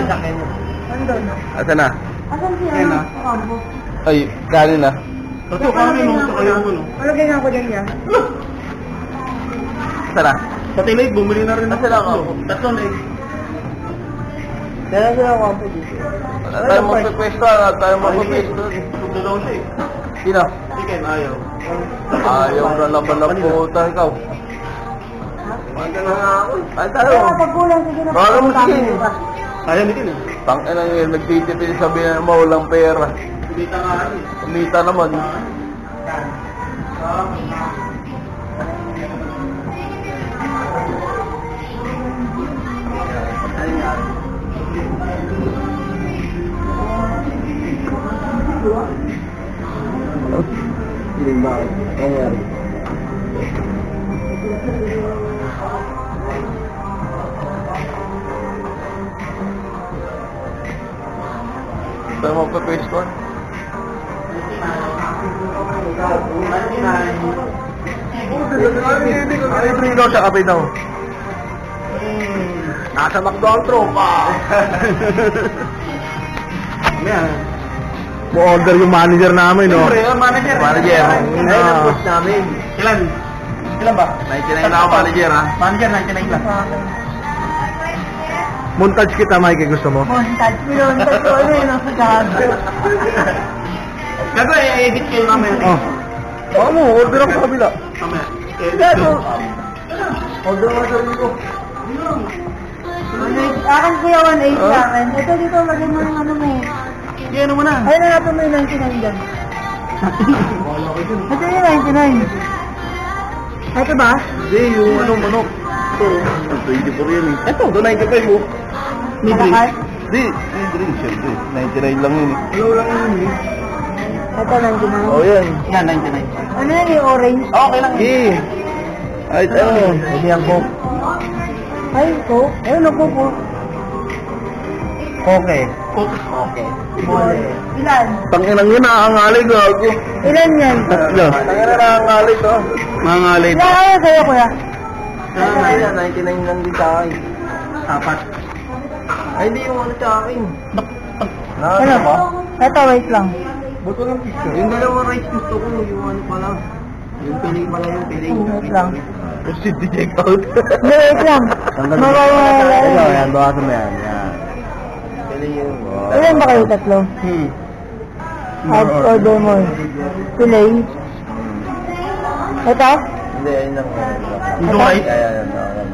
sakyan mo. Andun. Asa na? Asan siya? Ayun na. Kampo. Ay, kanin na. Kasi kami nung sa kaya ko, no? Ano ganyan ko dyan niya? Asa na? Sa Tinay, bumili na rin Asa na ako? Tatlo na eh. Dala sila kampo dito. Tayo magpipwesto, tayo magpipwesto. Tudo daw siya eh. Sino? Chicken, ayaw. Ayaw na laban ng puta, ikaw. Maganda na nga ako. Ay, tayo. Kaya kapag kulang, sige na. Baka mo sige. Ayaw ni Tin eh. Tangina yun, nagtitipid sabi na maulang pera. Kumita nga eh. Kumita naman. Lima. Ayan. Tayo magpipwesto. Ay, Trino sa kape daw. Nasa McDonald's tropa. Ayan. Mo-order yung manager namin, no? Siyempre, manager. Manager. Ayun ang boss namin. Ilan? Ilan ba? 99 na ako, manager, ha? Manager, 99 lang. Montage kita, Mike, gusto mo? Montage. Montage ko. Ano yun ang sagado? Gago eh, edit kayo namin. Oh. Oo mo, order ako sa kabila. Mamaya. Gago. Order mo sa ko. Akin kuya 180 sa akin. Ito dito, lagyan mo yung ano mo. Sige, ano mo na? Ayun na natin mo yung 99 dyan. Ito yung 99. Ito ba? Hindi, yung ano, manok. Ito, 24 yan eh. Ito, 95 mo. May drink. Malakal? Hindi, may drink, syempre. 99 lang yun eh. Hello lang yun eh. Ito 99. Oh, yan. Yan, 99. Ano yan yung orange? Okay lang. Eh. Ay, ano? Hindi ang coke. Ay, Coke. Ayun, no, Coke. Coke. Okay. Mole. Ilan? Tanginang yun, nakakangalay, gago. Ilan yan? Tatlo. Tanginang nakakangalay to. Mangalay. Ilan kayo sa'yo, kuya? 99 lang din sa akin. Apat. Ay, hindi yung ano sa akin. Ano ba? Ito, wait lang. Buto ng pizza. Yung dalawang rice gusto ko, yung ano pala. Yung pili pala yung pili. Wait lang. Proceed to check out. Hindi, wait lang. Mawawala Ito, yun. yan, bawasan mo yan. Yan. Pili yung... Ilan ba kayo tatlo? Add order mo. Pilay. Ito? Hindi, ayun lang. Yung rice? Yan, yan, yan.